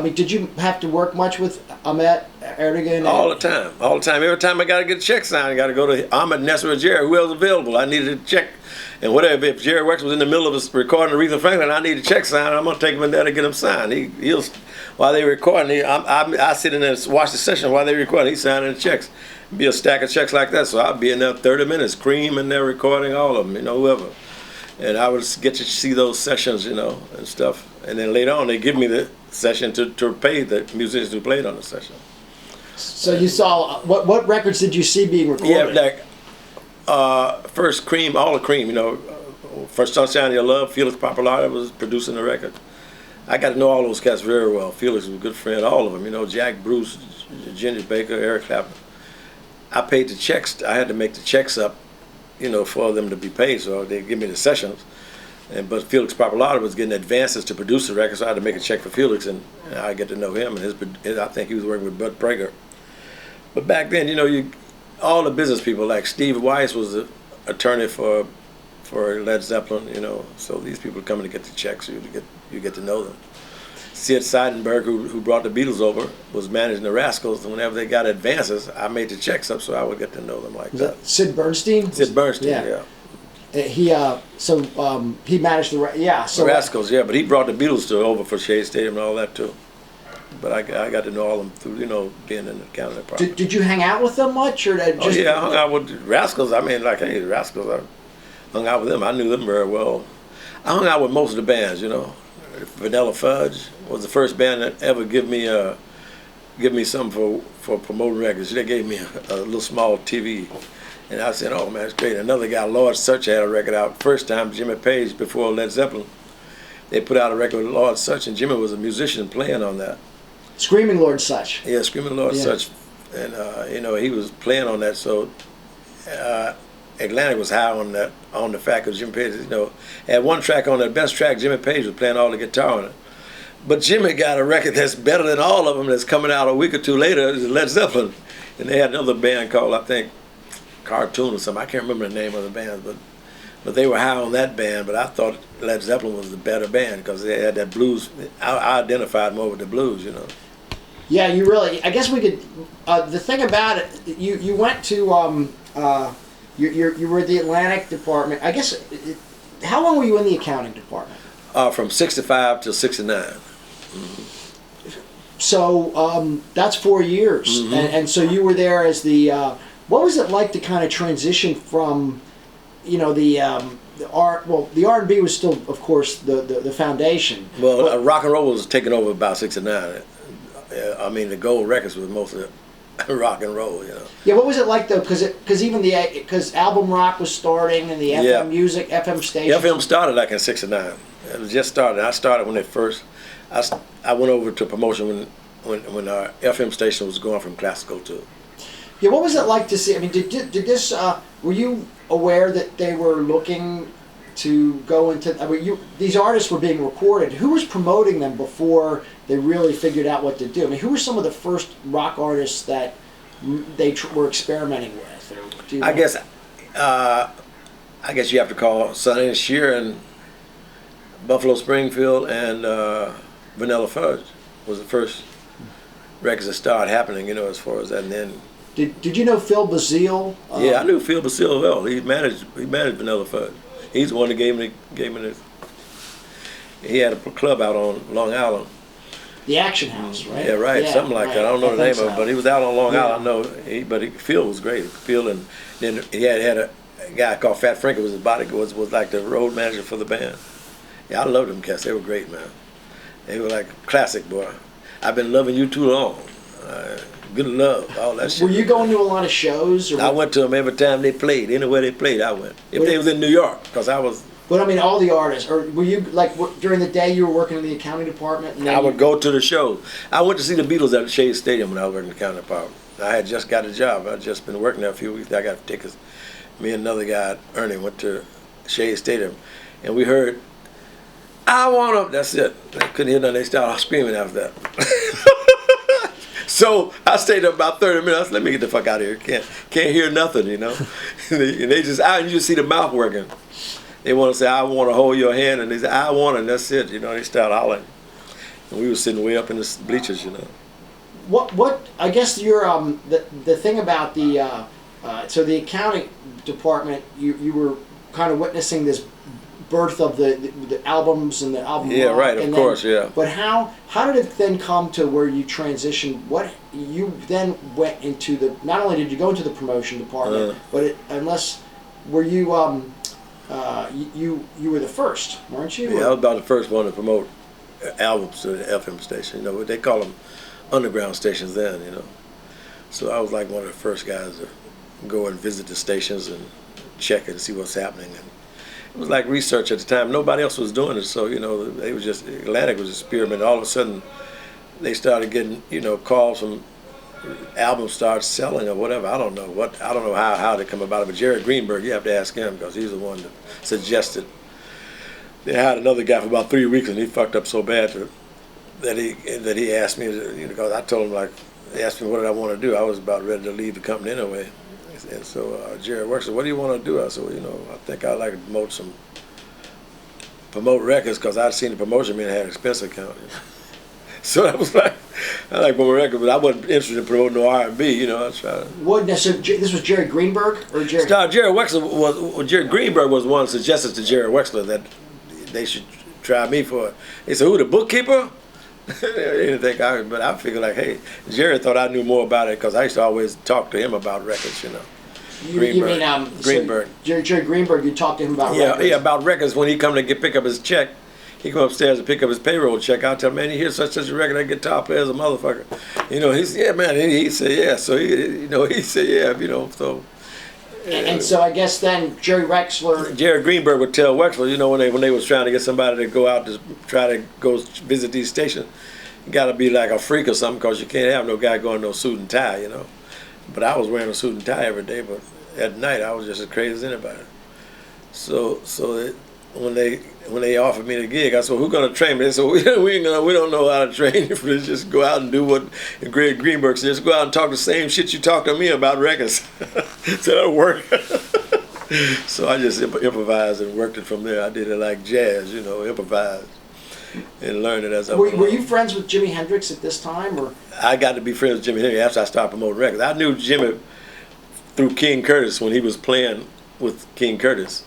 I mean, did you have to work much with Ahmet, Ertegun? All the time. All the time. Every time I got to get a check signed, I got to go to Ahmet, Nessa, or Jerry, who else available. I needed a check. And whatever, if Jerry Wex was in the middle of us recording Aretha Franklin, I need a check signed, I'm going to take him in there to get him signed. He'll while they recording, I sit in there and watch the session while they recording. He's signing the checks. Be a stack of checks like that. So I'll be in there 30 minutes, Cream in there recording all of them, whoever. And I would get to see those sessions, and stuff. And then later on, they give me the session to pay the musicians who played on the session. So you saw, what records did you see being recorded? Yeah, like first Cream, all the Cream, First Sunshine of Your Love, Felix Pappalardo was producing the record. I got to know all those cats very well. Felix was a good friend, all of them, Jack Bruce, Ginger Baker, Eric Clapton. I paid the checks, I had to make the checks up, for them to be paid, so they give me the sessions. But Felix Pappalardo was getting advances to produce the record, so I had to make a check for Felix, and I get to know him. And I think he was working with Bud Prager. But back then, all the business people, like Steve Weiss was the attorney for Led Zeppelin, so these people coming to get the checks, so you get to know them. Sid Seidenberg, who brought the Beatles over, was managing the Rascals, and whenever they got advances, I made the checks up so I would get to know them like that. Sid Bernstein? Sid Bernstein, yeah. He managed the Rascals, but he brought the Beatles over for Shea Stadium and all that too. But I got to know all them through being in the county department. Did you hang out with them much, or just? I hung out with Rascals. I mean, the Rascals. I hung out with them. I knew them very well. I hung out with most of the bands. Vanilla Fudge was the first band that ever give me something for promoting records. They gave me a little small TV. And I said, oh man, it's great. Another guy, Lord Sutch, had a record out. First time, Jimmy Page, before Led Zeppelin, they put out a record with Lord Sutch, and Jimmy was a musician playing on that. Screaming Lord Sutch. Yeah, Screaming Lord Sutch. And, he was playing on that, so Atlantic was high on the fact of Jimmy Page, had one track on that, best track, Jimmy Page was playing all the guitar on it. But Jimmy got a record that's better than all of them that's coming out a week or two later, is Led Zeppelin. And they had another band called, I think, Cartoon or something. I can't remember the name of the band, but they were high on that band. But I thought Led Zeppelin was the better band because they had that blues. I identified more with the blues, Yeah, you really. I guess we could. The thing about it, you went to you were at the Atlantic department. I guess. How long were you in the accounting department? From 65 till 69. Mm-hmm. So that's 4 years, mm-hmm. and so you were there as the. What was it like to kind of transition from, the art? Well, the R&B was still, of course, the foundation. Well, rock and roll was taken over about 69. I mean, the gold records was mostly rock and roll, Yeah, what was it like though? Because album rock was starting and the FM music, FM stations. FM started like in 69. It was just started. I started when it first. I went over to promotion when our FM station was going from classical to. Yeah, what was it like to see? I mean, did this? Were you aware that they were looking to go into? I mean, these artists were being recorded. Who was promoting them before they really figured out what to do? I mean, who were some of the first rock artists that they were experimenting with? I guess you have to call Sonny and Cher and Buffalo Springfield and Vanilla Fudge was the first records that started happening. As far as that, and then. Did you know Phil Bazille? Yeah, I knew Phil Bazille well. He managed Vanilla Fudge. He's the one that gave me this. He had a club out on Long Island. The Action House, right? Yeah, right. Yeah, something like that. I don't know the name of it, but he was out on Long Island. I know. Phil was great. Phil, and then he had a guy called Fat Frankie was his body was like the road manager for the band. Yeah, I loved them cats. They were great, man. They were like classic, boy. I've been loving you too long. Good love, all that shit. Were you going to a lot of shows? I went to them every time they played. Anywhere they played, I went. If they was in New York, because I was. But I mean, all the artists. Or were you during the day you were working in the accounting department? And I would go to the shows. I went to see the Beatles at Shea Stadium when I was working in the accounting department. I had just got a job. I'd just been working there a few weeks. I got tickets. Me and another guy, Ernie, went to Shea Stadium, and we heard, "I want to." That's it. They couldn't hear nothing. They started screaming after that. So I stayed up about 30 minutes. Let me get the fuck out of here. Can't hear nothing, and they just out, and you see the mouth working. They want to say, "I want to hold your hand," and they say, "I want," and that's it. They start hollering. And we were sitting way up in the bleachers, you know. What I guess you're the thing about the so the accounting department, you were kind of witnessing this birth of the albums and the album Yeah, rock, right, of and course, then, yeah. But how did it then come to where you transitioned? What you then went into the, not only did you go into the promotion department, but unless were you you were the first, weren't you? Yeah, I was about the first one to promote albums to the FM station. You know, they call them underground stations then, you know. So I was like one of the first guys to go and visit the stations and check it and see what's happening. And it was like research at the time. Nobody else was doing it, so, you know, they was just, Atlantic was experimenting. All of a sudden, they started getting, you know, calls from albums started selling or whatever. I don't know how they come about it. But Jerry Greenberg, you have to ask him because he's the one that suggested. They had another guy for about 3 weeks and he fucked up so bad that he asked me, you know, because I told him, like, they asked me what did I want to do. I was about ready to leave the company anyway. And so Jerry works said, what do you want to do? I said, well, you know, I think I'd like to promote records because I'd seen the promotion man had an expense account. You know? So I was like, I like promote records, but I wasn't interested in promoting no R&B, you know. I was trying to. What? So this was Jerry Greenberg or Jerry? Jerry Wexler Jerry Greenberg was one suggested to Jerry Wexler that they should try me for it. He said, who, the bookkeeper? He didn't think but I figured like, hey, Jerry thought I knew more about it because I used to always talk to him about records, you know. You mean Greenberg. So Jerry Greenberg, you talked to him about records? Yeah, about records. When he come to pick up his check, he come upstairs and pick up his payroll check. I tell him, man, you hear such a record, that guitar player's a motherfucker. You know, he said, yeah, man. He said, yeah. So he said, yeah, you know, so. And so I guess then Jerry Greenberg would tell Wexler, you know, when they was trying to get somebody to go out to try to go visit these stations, you got to be like a freak or something because you can't have no guy going in no suit and tie, you know. But I was wearing a suit and tie every day, but at night I was just as crazy as anybody. So when they offered me the gig, I said, well, who's gonna train me? They said, well, we don't know how to train you for this. Just go out and do what Greg Greenberg said. Just go out and talk the same shit you talk to me about records. So that'll work. So I just improvised and worked it from there. I did it like jazz, you know, improvised and learned it as I went. Were you friends with Jimi Hendrix at this time, or? I got to be friends with Jimi Hendrix after I started promoting records. I knew Jimmy through King Curtis when he was playing with King Curtis.